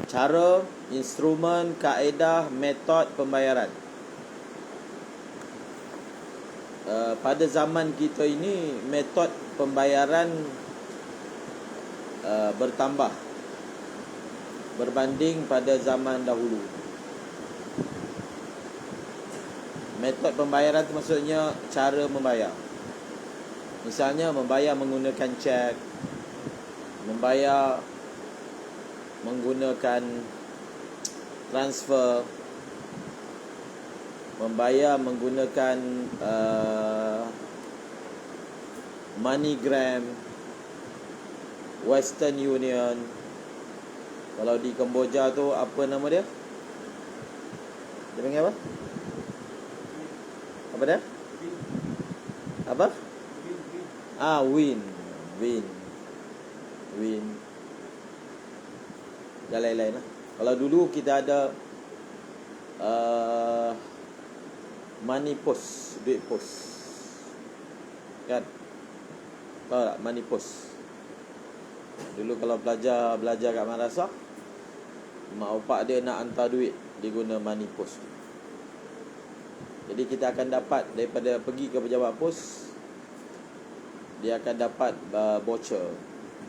cara, instrumen, kaedah, metod pembayaran. Pada zaman kita ini, metod pembayaran bertambah berbanding pada zaman dahulu. Metod pembayaran itu maksudnya cara membayar. Misalnya membayar menggunakan cek, membayar menggunakan transfer, membayar menggunakan MoneyGram, Western Union. Kalau di Kemboja tu apa nama dia? Dia panggil apa? Apa dia? Apa? Win. Dan lain-lain lah. Kalau dulu kita ada Money Post, duit pos, kan? Tahu tak Money Post? Dulu kalau belajar kat madrasah, mak opak dia nak hantar duit, dia guna Money Post. Jadi kita akan dapat daripada pergi ke pejabat pos, dia akan dapat voucher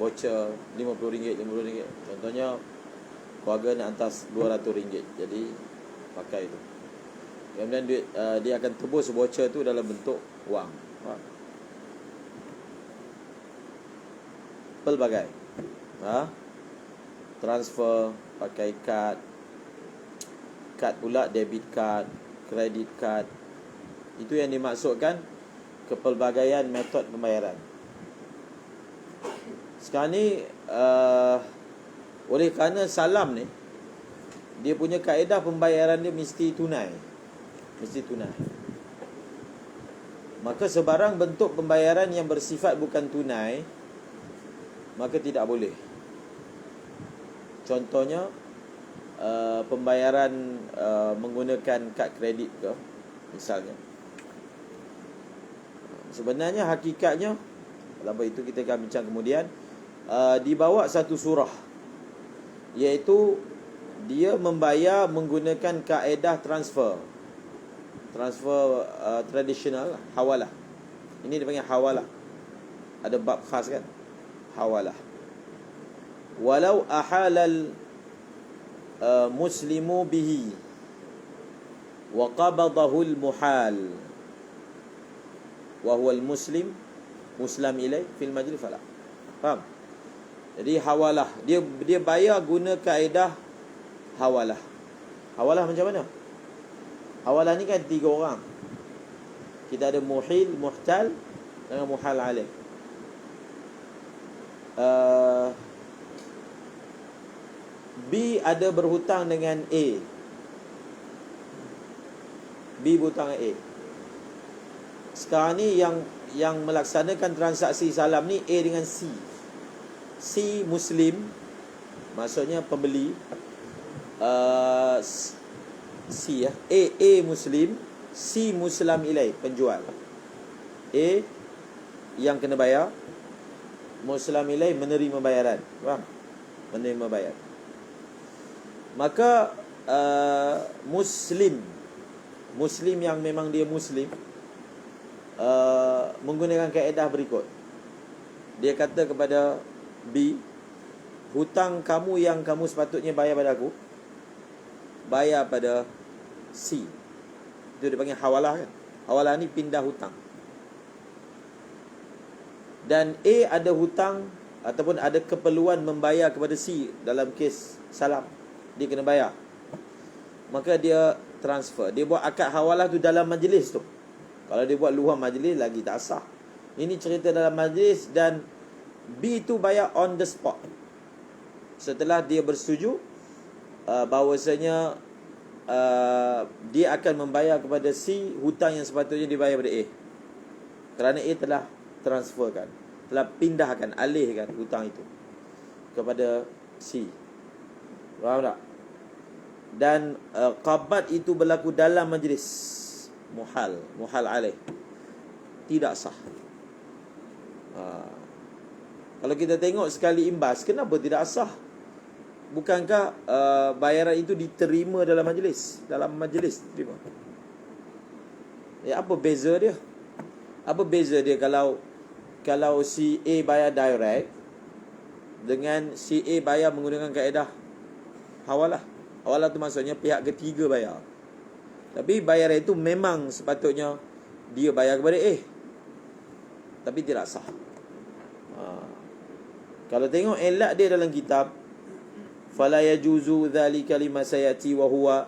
RM50. Contohnya keluarga nak hantar RM200, jadi pakai itu. Kemudian duit dia akan tebus voucher tu dalam bentuk wang. Pelbagai transfer pakai kad pula, debit card, credit card. Itu yang dimaksudkan kepelbagaian metod pembayaran. Sekarang ni oleh kerana salam ni, dia punya kaedah pembayaran dia mesti tunai. Maka sebarang bentuk pembayaran yang bersifat bukan tunai, maka tidak boleh. Contohnya pembayaran menggunakan kad kredit ke, misalnya. Sebenarnya hakikatnya, apa itu kita akan bincang kemudian, dibawa satu surah, iaitu dia membayar menggunakan kaedah transfer tradisional, hawalah. Ini dipanggil hawalah. Ada bab khas kan, hawalah. Walau ahalal muslimu bihi wa qabadahu al-muhal wa huwa al-muslim ilai fil majlis fala. Faham? Jadi hawalah, dia bayar guna kaedah hawalah. Hawalah macam mana? Hawalah ni kan 3 orang. Kita ada muhil, muhtal dengan muhal alaih. B ada berhutang dengan A. B berhutang dengan A. Sekarang ni yang melaksanakan transaksi salam ni A dengan C. C Muslim, maksudnya pembeli. C A Muslim, C Muslim ilai, penjual. A yang kena bayar, Muslim ilai menerima bayaran. Faham? Menerima bayar. Maka Muslim yang memang dia Muslim, menggunakan kaedah berikut. Dia kata kepada B, hutang kamu yang kamu sepatutnya bayar pada aku, bayar pada C. Itu dia panggil hawalah kan. Hawalah ni pindah hutang. Dan A ada hutang ataupun ada keperluan membayar kepada C dalam kes salam, dia kena bayar. Maka dia transfer, dia buat akad hawalah tu dalam majlis tu. Kalau dia buat luar majlis lagi tak sah. Ini cerita dalam majlis, dan B tu bayar on the spot. Setelah dia bersetuju bahawasanya dia akan membayar kepada C hutang yang sepatutnya dibayar kepada A, kerana A telah transferkan, telah pindahkan, alihkan hutang itu kepada C. Faham tak? Dan qabat itu berlaku dalam majlis, muhal alaih, tidak sah. Kalau kita tengok sekali imbas, kenapa tidak sah? bukankah bayaran itu diterima dalam majlis? Dalam majlis terima. Apa beza dia? Apa beza dia kalau si A bayar direct dengan si A bayar menggunakan kaedah hawalah? Hawalah tu maksudnya pihak ketiga bayar. Tapi bayaran itu memang sepatutnya dia bayar kepada A, tapi tidak sah. Kalau tengok elak dia dalam kitab, fala yajuzu dhalika lima sayati wa huwa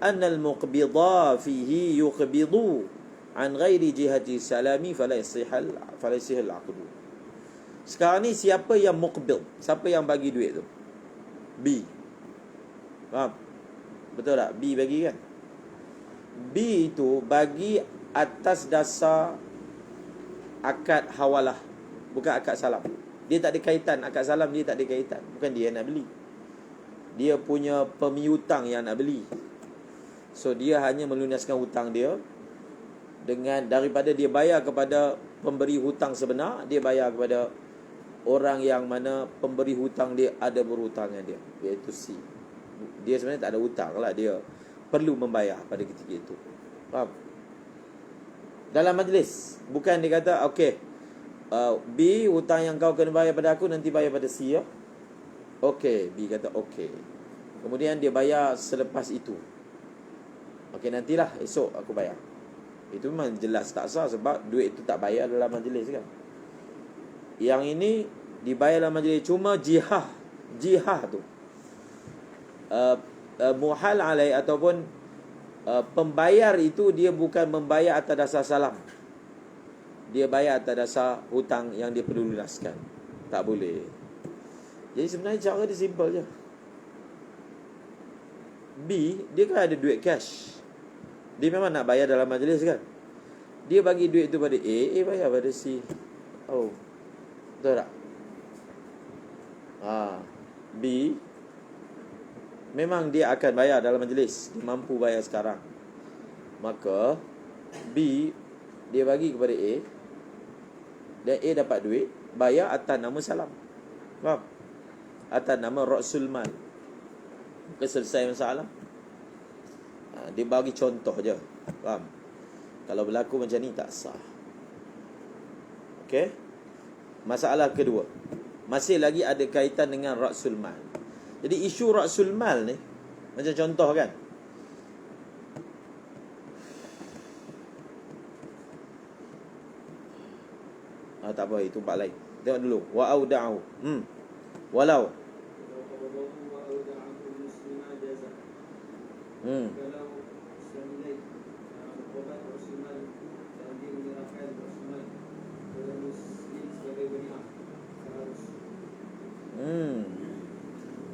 anna al-muqbidha fihi yuqbidu an ghairi jihati salami fala yasihal aqdu. Sekarang ni siapa yang muqbid? Siapa yang bagi duit tu? B. Faham? Betul tak? B bagi kan? B itu bagi atas dasar akad hawalah, bukan akad salam. Dia tak ada kaitan, akad salam dia tak ada kaitan. Bukan dia yang nak beli, dia punya pemiutang yang nak beli. So dia hanya melunaskan hutang dia dengan, daripada dia bayar kepada pemberi hutang sebenar, dia bayar kepada orang yang mana pemberi hutang dia ada berhutang dengan dia, iaitu C. Dia sebenarnya tak ada hutang lah, dia perlu membayar pada ketika itu. Faham? Dalam majlis, bukan dia kata okey, B, hutang yang kau kena bayar pada aku nanti bayar pada C ya. Okey, B kata okey. Kemudian dia bayar selepas itu. Okey, nantilah esok aku bayar. Itu memang jelas tak sah, sebab duit itu tak bayar dalam majlis kan. Yang ini dibayar dalam majlis, cuma jihah tu muhal alai, ataupun pembayar itu dia bukan membayar atas dasar salam, dia bayar atas dasar hutang yang dia perlu lunaskan. Tak boleh. Jadi sebenarnya cara dia simple je. B, dia kan ada duit cash, dia memang nak bayar dalam majlis kan. Dia bagi duit tu pada A bayar pada C. Oh, betul tak? B memang dia akan bayar dalam majlis, dia mampu bayar sekarang. Maka B dia bagi kepada A, dan A dapat duit, bayar atas nama salam. Faham? Atas nama Rasul Mal. Selesai masalah. Dia bagi contoh je. Faham? Kalau berlaku macam ni tak sah. Okey. Masalah kedua, masih lagi ada kaitan dengan Rasul Mal. Jadi isu Rasul Mal ni, macam contoh kan, tak apa, itu bab lain. Tengok dulu. Wa auda'u. Walau.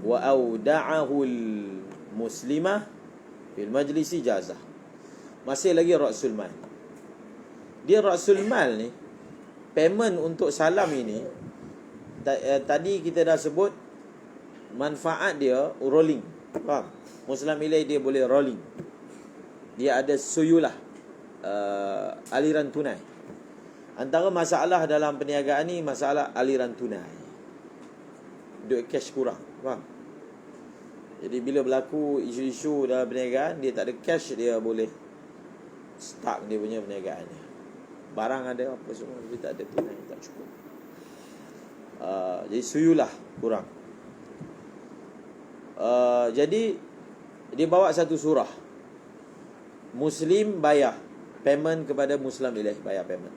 Wa auda'ahu al-muslimah fil majlisi jazah. Masih lagi Rasul Mal. Dia Rasul Mal ni, payment untuk salam ini, tadi kita dah sebut manfaat dia rolling. Faham? Muslim ilai dia boleh rolling. Dia ada suyulah, aliran tunai. Antara masalah dalam perniagaan ni, masalah aliran tunai. Duit cash kurang. Faham? Jadi bila berlaku isu-isu dalam perniagaan, dia tak ada cash, dia boleh stuck dia punya perniagaan ni. Barang ada apa semua, tapi tak ada tunai, tak cukup. Jadi suyulah kurang. Jadi dia bawa satu surah, Muslim bayar payment kepada Muslim ilaih, bayar payment.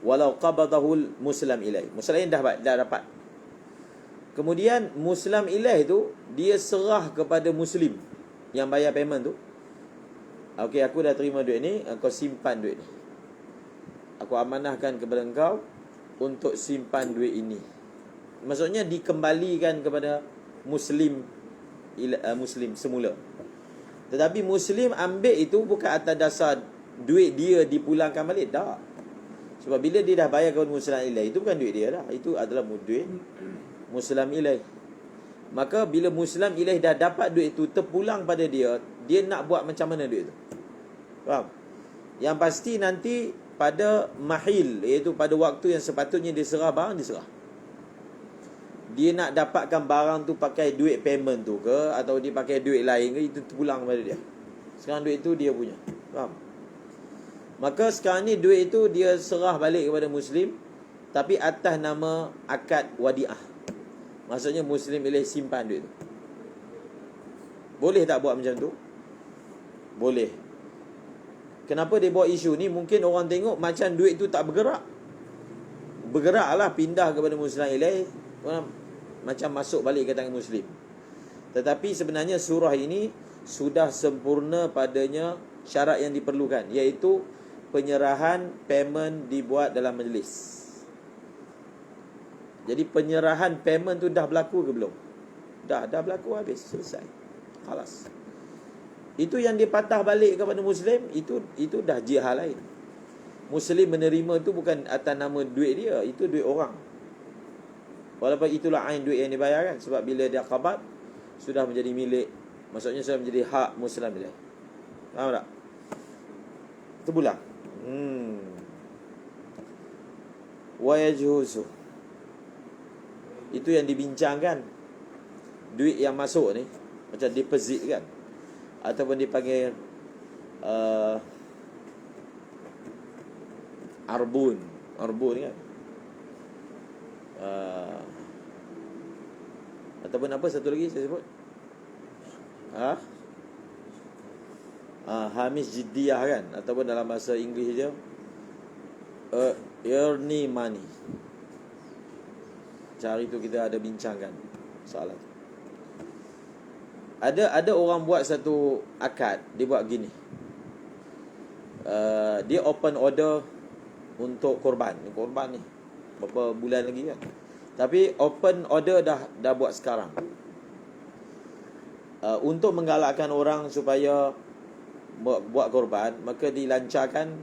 Walau qabadahu Muslim ilaih, Muslim dah dapat. Kemudian Muslim ilaih tu dia serah kepada Muslim yang bayar payment tu. Okey, aku dah terima duit ni, kau simpan duit ni. Aku amanahkan kepada engkau untuk simpan duit ini. Maksudnya dikembalikan kepada Muslim semula. Tetapi Muslim ambil itu bukan atas dasar duit dia dipulangkan balik, tak. Sebab bila dia dah bayar kepada Muslim ilaih, itu bukan duit dia dah, itu adalah duit Muslim ilaih. Maka bila Muslim ilaih dah dapat duit itu terpulang pada dia, dia nak buat macam mana duit itu? Faham? Yang pasti nanti pada mahil, iaitu pada waktu yang sepatutnya diserah barang, diserah. dia nak dapatkan barang tu pakai duit payment tu ke, atau dia pakai duit lain ke, itu terpulang kepada dia. Sekarang duit tu dia punya. Faham? Maka sekarang ni duit itu dia serah balik kepada Muslim, tapi atas nama akad wadiah. Maksudnya Muslim boleh simpan duit tu. Boleh tak buat macam tu? Boleh. Kenapa dia buat isu ni? Mungkin orang tengok macam duit tu tak bergerak. Bergeraklah, pindah kepada Muslim ilaih, macam masuk balik ke tangan Muslim. Tetapi sebenarnya surah ini sudah sempurna padanya syarat yang diperlukan, iaitu penyerahan payment dibuat dalam majlis. Jadi penyerahan payment tu dah berlaku ke belum? Dah berlaku, habis, selesai. Khalas. Itu yang dipatah balik kepada Muslim, itu dah jihad lain. Muslim menerima itu bukan atas nama duit dia, itu duit orang. Walaupun itulah ain duit yang dibayarkan, sebab bila dia qabad sudah menjadi milik, maksudnya sudah menjadi hak Muslim dia. Faham tak? Itu pula. Wa yajhuzu. Itu yang dibincangkan. Duit yang masuk ni, macam deposit kan, ataupun dipanggil arbun kan, ataupun apa satu lagi saya sebut, hamis jiddiyah kan, ataupun dalam bahasa Inggeris je earning money. Hari tu kita ada bincangkan soalan. Ada orang buat satu akad, dia buat gini. Dia open order untuk korban ni berapa bulan lagi kan. Tapi open order dah buat sekarang. Untuk menggalakkan orang supaya buat korban, maka dilancarkan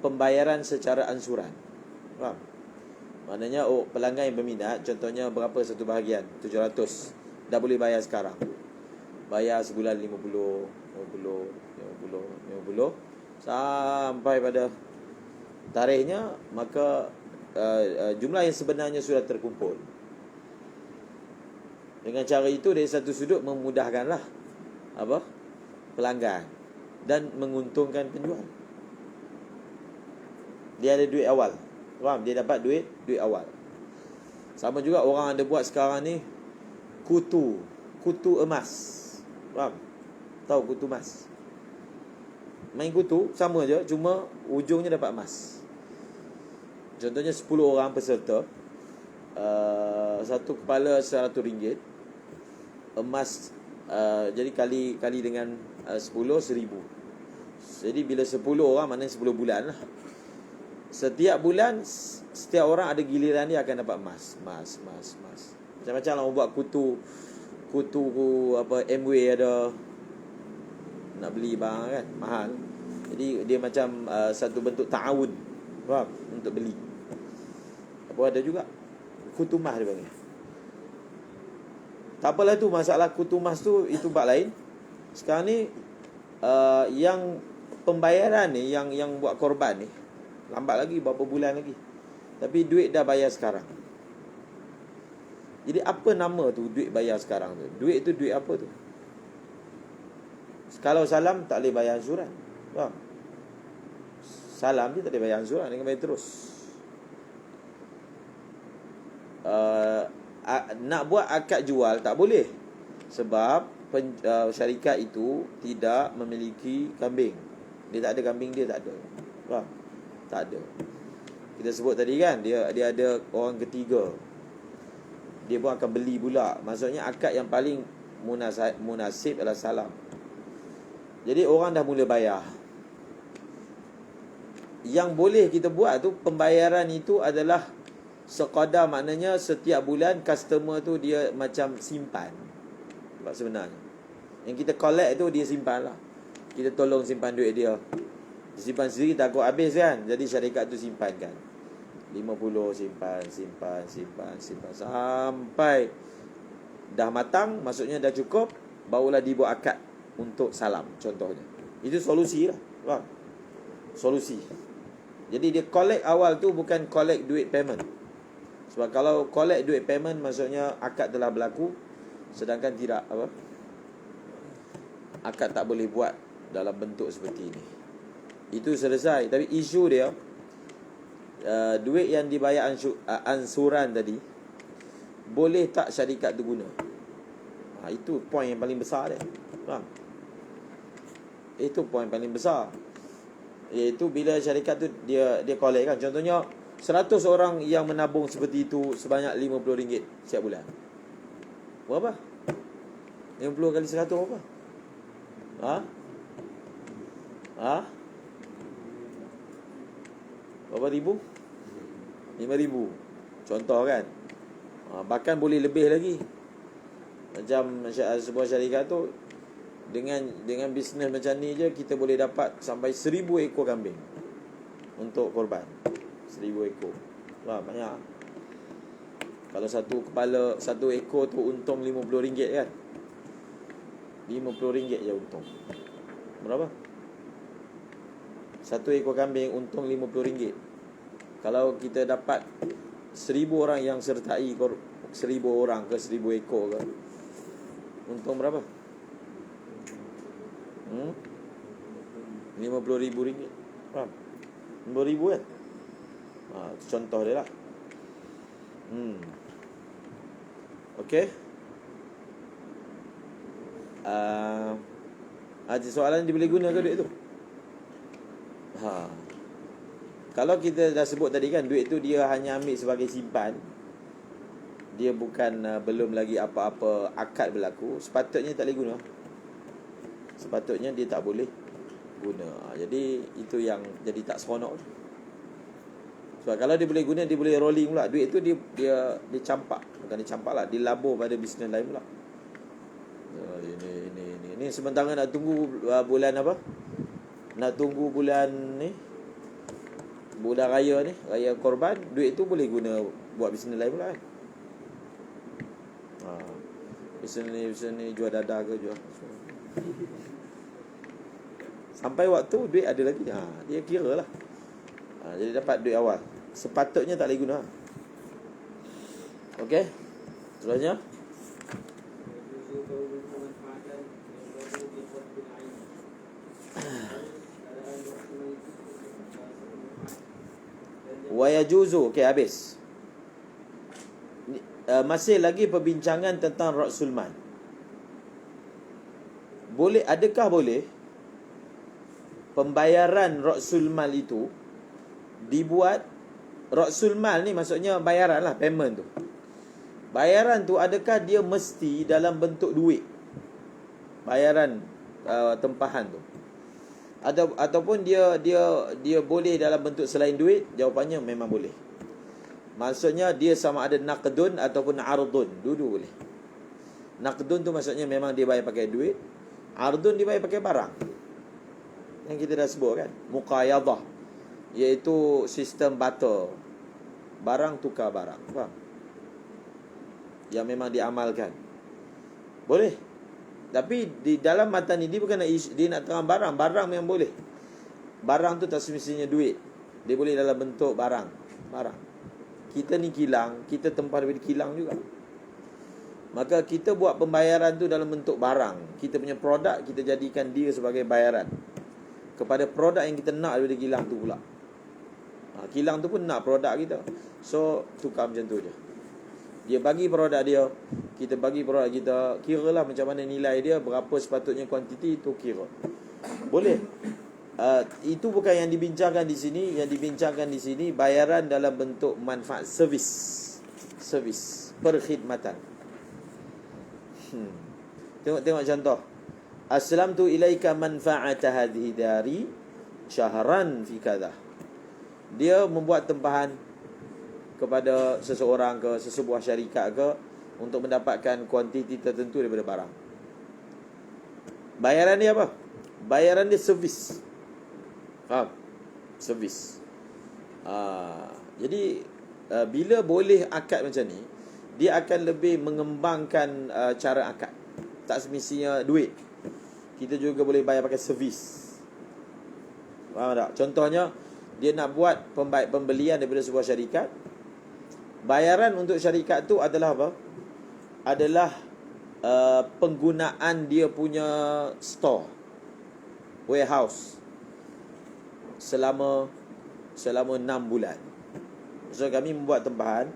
pembayaran secara ansuran. Faham? Maknanya pelanggan yang berminat, contohnya berapa satu bahagian, 700, dah boleh bayar sekarang. Bayar sebulan 50 sampai pada tarikhnya, maka jumlah yang sebenarnya sudah terkumpul. Dengan cara itu, dari satu sudut memudahkanlah pelanggan dan menguntungkan penjual. Dia ada duit awal. Faham? Dia dapat duit awal. Sama juga orang ada buat sekarang ni kutu emas. Faham? Tahu kutu emas? Main kutu sama je, cuma ujungnya dapat emas. Contohnya 10 orang peserta, satu kepala RM100. Emas jadi kali dengan 10, 1,000. Jadi bila 10 orang, maknanya 10 bulan lah. Setiap bulan, setiap orang ada giliran dia akan dapat emas. Macam-macam lah orang buat kutu MW ada, nak beli barang kan, mahal. Jadi dia macam satu bentuk ta'awun, faham? Untuk beli. Ada juga kutu emas dia panggil. Tak apalah tu, masalah kutu emas tu, itu bab lain. Sekarang ni yang pembayaran ni, yang buat korban ni, lambat lagi, berapa bulan lagi. Tapi duit dah bayar sekarang. Jadi apa nama tu duit bayar sekarang tu? Duit tu duit apa tu? Kalau salam tak boleh bayar ansuran. Faham? Salam dia tak boleh bayar ansuran, dia kena bayar terus. Nak buat akad jual tak boleh, sebab syarikat itu tidak memiliki kambing. Dia tak ada kambing, dia tak ada. Faham? Tak ada. Kita sebut tadi kan, dia ada orang ketiga, dia pun akan beli pula. Maksudnya akad yang paling munasib adalah salam. Jadi orang dah mula bayar. Yang boleh kita buat tu, pembayaran itu adalah sekadar, maknanya setiap bulan customer tu dia macam simpan. Sebab sebenarnya yang kita collect tu dia simpan lah. Kita tolong simpan duit dia. Simpan sendiri takut habis kan. Jadi syarikat tu simpankan 50, simpan sampai dah matang, maksudnya dah cukup, barulah dibuat akad untuk salam contohnya. Itu solusi lah, faham? Solusi. Jadi dia collect awal tu bukan collect duit payment, Sebab kalau collect duit payment, maksudnya akad telah berlaku, sedangkan tidak apa, akad tak boleh buat dalam bentuk seperti ini. Itu selesai. Tapi isu dia, duit yang dibayar ansuran tadi, boleh tak syarikat tu guna? Itu poin yang paling besar dia. Faham? Itu poin paling besar. Iaitu bila syarikat tu dia collect kan. Contohnya 100 orang yang menabung seperti itu sebanyak RM50 setiap bulan. Berapa? 50 kali 100 berapa? Berapa ribu? 5,000. Contoh kan. Bahkan boleh lebih lagi. Macam sebuah syarikat tu, dengan bisnes macam ni je, kita boleh dapat sampai 1,000 ekor kambing untuk korban. 1,000 ekor. Wah, banyak. Kalau satu ekor tu untung RM50 kan, RM50 je untung. Berapa? Satu ekor kambing untung RM50. Kalau kita dapat 1,000 orang yang sertai, 1,000 orang ke 1,000 ekor ke, untung berapa? RM50,000. Faham? RM50,000 kan? Contoh dia lah. Okey. Soalan dia boleh guna ke duit tu? Kalau kita dah sebut tadi kan, duit tu dia hanya ambil sebagai simpan, dia bukan belum lagi apa-apa akad berlaku, sepatutnya tak boleh guna. Sepatutnya dia tak boleh guna. Jadi itu yang jadi tak seronok. Sebab kalau dia boleh guna, dia boleh rolling pula. Duit tu dia campak. Bukan dia campak lah, dia labur pada bisnes lain pula. Ini sementara nak tunggu bulan apa? Nak tunggu bulan ni, bulan raya ni, raya korban, duit tu boleh guna buat bisnes lain pula kan. Bisnes ni jual dadah ke jual. Sampai waktu duit ada lagi, dia kira lah. Jadi dapat duit awal. Sepatutnya tak boleh guna. Okey. Seterusnya, wa yajuzu. Okey, habis. Masih lagi perbincangan tentang Ra'sul Mal. Adakah boleh pembayaran Ra'sul Mal itu dibuat? Ra'sul Mal ni maksudnya bayaran lah, payment tu. Bayaran tu adakah dia mesti dalam bentuk duit? Bayaran tempahan tu. Ataupun dia boleh dalam bentuk selain duit? Jawapannya memang boleh. Maksudnya dia sama ada naqdun ataupun ardun, dua-dua boleh. Naqdun tu maksudnya memang dia bayar pakai duit. Ardun dia bayar pakai barang. Yang kita dah sebut kan, muqayadah, iaitu sistem barter, barang tukar barang. Faham? Yang memang diamalkan. Boleh. Tapi di dalam matan ni dia bukan dia nak terang barang. Barang memang boleh. Barang tu tak semestinya duit. Dia boleh dalam bentuk barang. Kita ni kilang, kita tempah daripada kilang juga. Maka kita buat pembayaran tu dalam bentuk barang. Kita punya produk, kita jadikan dia sebagai bayaran kepada produk yang kita nak daripada kilang tu pula. Kilang tu pun nak produk kita. So tukar macam tu je. Dia bagi produk dia, kita bagi produk kita. Kiralah macam mana nilai dia, berapa sepatutnya kuantiti, itu kira. Boleh. Itu bukan yang dibincangkan di sini. Yang dibincangkan di sini bayaran dalam bentuk manfaat, servis, perkhidmatan. Tengok contoh. Aslamtu ilaika manfa'ata hadhihi dari syahran fi kadha. Dia membuat tempahan kepada seseorang ke sesebuah syarikat ke untuk mendapatkan kuantiti tertentu daripada barang. Bayaran dia apa? Bayaran dia servis. Faham? Servis. Jadi bila boleh akad macam ni, dia akan lebih mengembangkan cara akad. Tak semestinya duit. Kita juga boleh bayar pakai servis. Faham tak? Contohnya, dia nak buat pembelian daripada sebuah syarikat. Bayaran untuk syarikat tu adalah apa? Adalah penggunaan dia punya store, warehouse selama 6 bulan. So kami membuat tempahan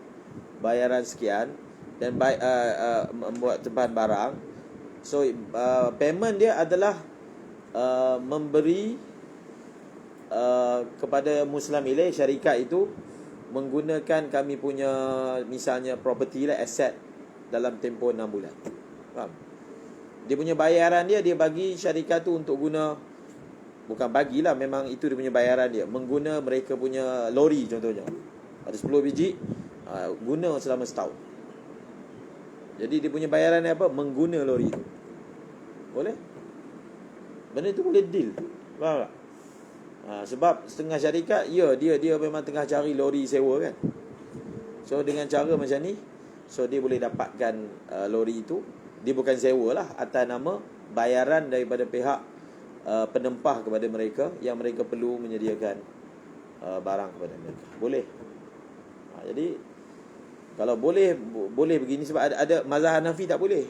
bayaran sekian dan membuat tempahan barang. So payment dia adalah memberi kepada Muslim Ilaih, syarikat itu menggunakan kami punya misalnya property lah, asset dalam tempoh 6 bulan. Faham? Dia punya bayaran dia bagi syarikat tu untuk guna, bukan bagilah, memang itu dia punya bayaran dia, mengguna mereka punya lori contohnya. Ada 10 biji, guna selama setahun. Jadi dia punya bayaran dia apa? Mengguna lori tu. Boleh? Benda tu boleh deal. Faham tak? Sebab setengah syarikat, dia memang tengah cari lori sewa kan. So dengan cara macam ni, so dia boleh dapatkan lori itu. Dia bukan sewa lah, atas nama bayaran daripada pihak penempah kepada mereka, yang mereka perlu menyediakan barang kepada mereka. Boleh. Jadi kalau boleh begini, sebab ada mazhab Hanafi tak boleh.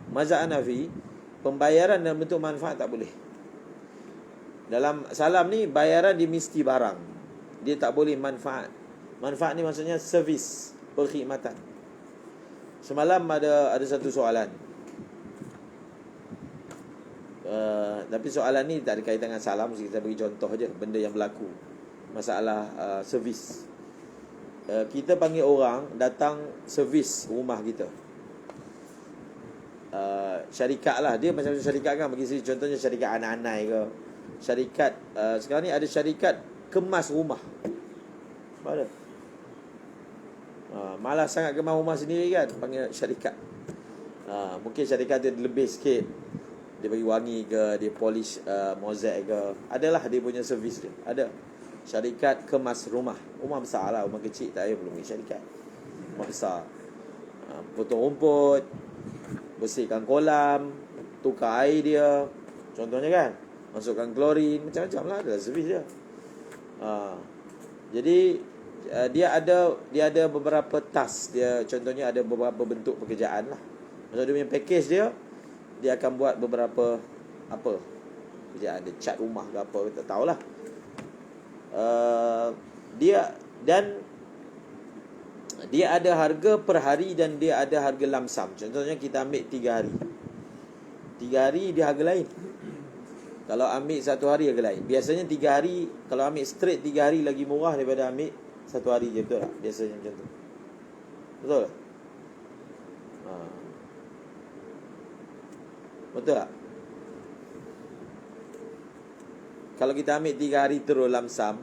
Mazhab Hanafi, pembayaran dalam bentuk manfaat tak boleh. Dalam salam ni, bayaran dia mesti barang. Dia tak boleh manfaat. Manfaat ni maksudnya servis, perkhidmatan. Semalam ada satu soalan. Tapi soalan ni tak ada kaitan dengan salam. Kita bagi contoh je benda yang berlaku. Masalah servis. Kita panggil orang datang servis rumah kita. Syarikat lah. Dia macam syarikat kan, bagi contohnya syarikat anak-anak ke, syarikat sekarang ni ada syarikat kemas rumah. Ada. Malas sangat kemas rumah sendiri kan, panggil syarikat. Mungkin syarikat dia lebih sikit, dia bagi wangi ke, dia polish mozaik ke, adalah dia punya servis dia. Ada syarikat kemas rumah. Rumah besar lah, rumah kecil tak payah belum pergi syarikat. Rumah besar, potong rumput, bersihkan kolam, tukar air dia contohnya kan, masukkan klorin, macam-macam lah, adalah servis dia. Jadi dia ada beberapa task dia, contohnya ada beberapa bentuk pekerjaan lah. Maksud dia punya package dia akan buat beberapa apa pekerjaan, dia cat rumah ke apa, tak tahulah. Dia ada harga per hari dan dia ada harga lamsam. Contohnya kita ambil 3 hari. 3 hari dia harga lain. Kalau ambil 1 hari harga lain. Biasanya 3 hari, kalau ambil straight 3 hari lagi murah daripada ambil 1 hari je, betul tak? Biasanya macam tu. Betul tak? Betul tak? Kalau kita ambil 3 hari terus lamsam,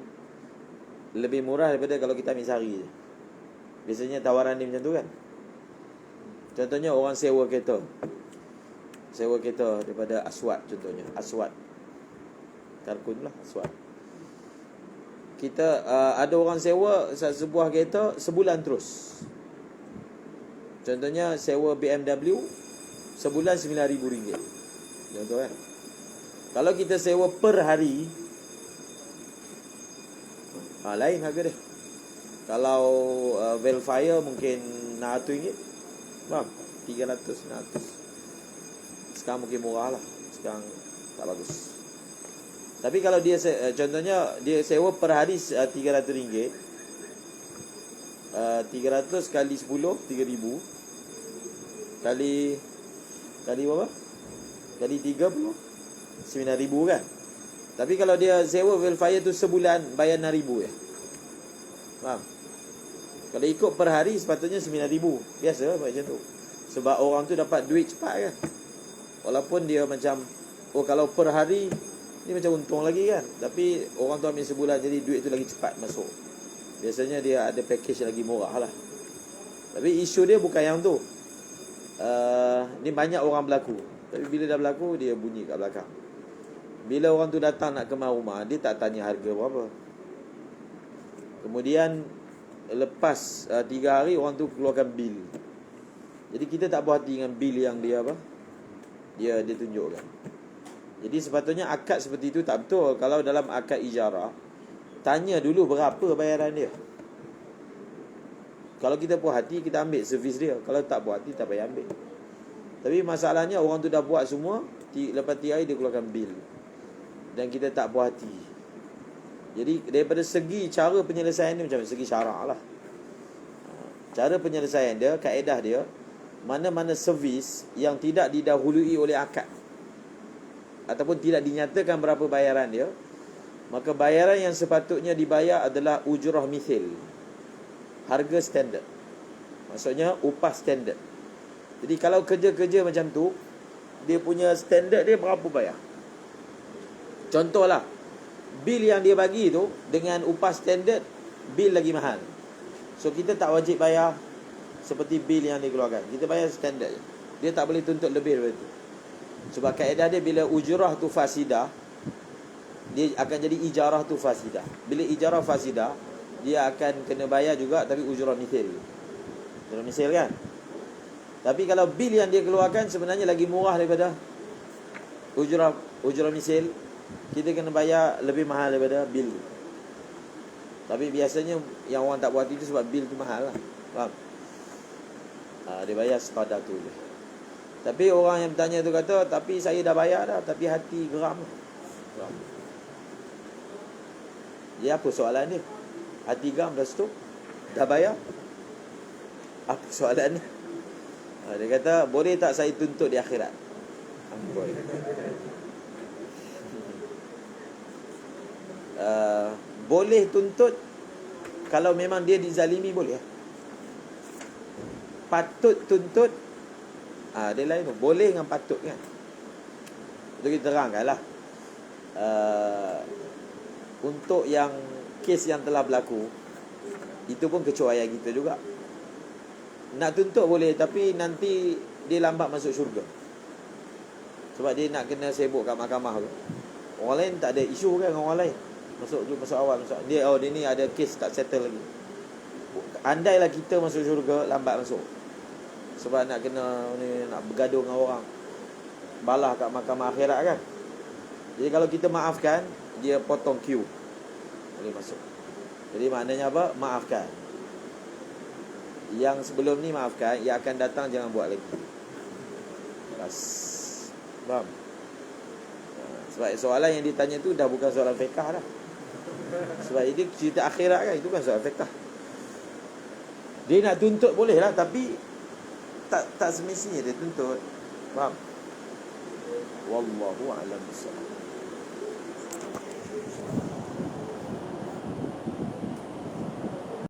lebih murah daripada kalau kita ambil sehari je. Biasanya tawaran dia macam tu kan. Contohnya orang sewa kereta. Sewa kereta daripada Aswad contohnya. Aswad Karkun lah, Aswad. Kita ada orang sewa sebuah kereta sebulan terus. Contohnya sewa BMW sebulan RM9,000. Contoh kan. Kalau kita sewa per hari, lain harga dia. Kalau Velfire mungkin RM600. Faham? 300, 600. Sekarang mungkin murah lah. Sekarang tak bagus. Tapi kalau dia contohnya dia sewa per hari RM300. 300 kali 10 3,000. Kali berapa? Kali 30 RM9,000 kan. Tapi kalau dia sewa Velfire tu sebulan, bayar RM6,000 je. Faham? Kalau ikut per hari sepatutnya RM9,000. Biasa macam tu. Sebab orang tu dapat duit cepat kan. Walaupun dia macam, kalau per hari ni macam untung lagi kan. Tapi orang tu ambil sebulan, jadi duit tu lagi cepat masuk. Biasanya dia ada package lagi murah lah. Tapi isu dia bukan yang tu. Ni banyak orang berlaku. Tapi bila dah berlaku, dia bunyi kat belakang. Bila orang tu datang nak kemas rumah, dia tak tanya harga berapa. Kemudian lepas 3 hari, orang tu keluarkan bil. Jadi kita tak puas hati dengan bil yang dia Dia tunjukkan. Jadi sepatutnya akad seperti itu tak betul. Kalau dalam akad ijarah, tanya dulu berapa bayaran dia. Kalau kita puas hati, kita ambil servis dia. Kalau tak puas hati, tak payah ambil. Tapi masalahnya orang tu dah buat semua, lepas 3 hari dia keluarkan bil, dan kita tak puas hati. Jadi daripada segi cara penyelesaian dia macam segi syarak lah. Cara penyelesaian dia, kaedah dia, mana-mana servis yang tidak didahului oleh akad ataupun tidak dinyatakan berapa bayaran dia, maka bayaran yang sepatutnya dibayar adalah ujrah mithil, harga standard. Maksudnya upah standard. Jadi kalau kerja-kerja macam tu, dia punya standard dia berapa bayar. Contohlah, bil yang dia bagi tu dengan upah standard, bil lagi mahal. So kita tak wajib bayar seperti bil yang dikeluarkan. Kita bayar standard. Dia tak boleh tuntut lebih daripada itu. Sebab kaedah dia, bila ujrah tu fasidah, dia akan jadi ijarah tu fasidah. Bila ijarah fasidah, dia akan kena bayar juga, tapi ujrah mithil. Ujrah mithil kan. Tapi kalau bil yang dia keluarkan sebenarnya lagi murah daripada ujrah mithil, kita kena bayar lebih mahal daripada bil. Tapi biasanya yang orang tak buat itu sebab bil tu mahal lah. Faham? Dia bayar sekadar tu je. Tapi orang yang bertanya tu kata, tapi saya dah bayar dah, tapi hati geram. Geram. Dia apa soalan dia? Hati geram dah stop, dah bayar. Apa soalan dia? Dia kata, boleh tak saya tuntut di akhirat? Amboi. Boleh tuntut kalau memang dia dizalimi, boleh. Patut tuntut, dia lain tu. Boleh dengan patut kan. Itu kita terangkan lah. Untuk yang kes yang telah berlaku, itu pun kecuali ayat kita juga. Nak tuntut boleh, tapi nanti dia lambat masuk syurga. Sebab dia nak kena sibuk kat mahkamah tu. Orang lain tak ada isu kan dengan orang lain. Masuk awal, dia ni ada kes tak settle lagi. Andailah kita masuk syurga, lambat masuk. Sebab nak kena nak bergaduh dengan orang, balah kat mahkamah akhirat kan. Jadi kalau kita maafkan, dia potong queue, boleh masuk. Jadi maknanya apa? Maafkan. Yang sebelum ni maafkan, yang akan datang jangan buat lagi. Bas. Faham? Sebab soalan yang ditanya tu dah bukan soalan fiqah dah. Sebab ini cerita akhirat kan, itu kan soalan fiqah. Dia nak tuntut boleh lah, tapi tak semestinya dia tuntut. Faham? Wallahu a'lam bishawab.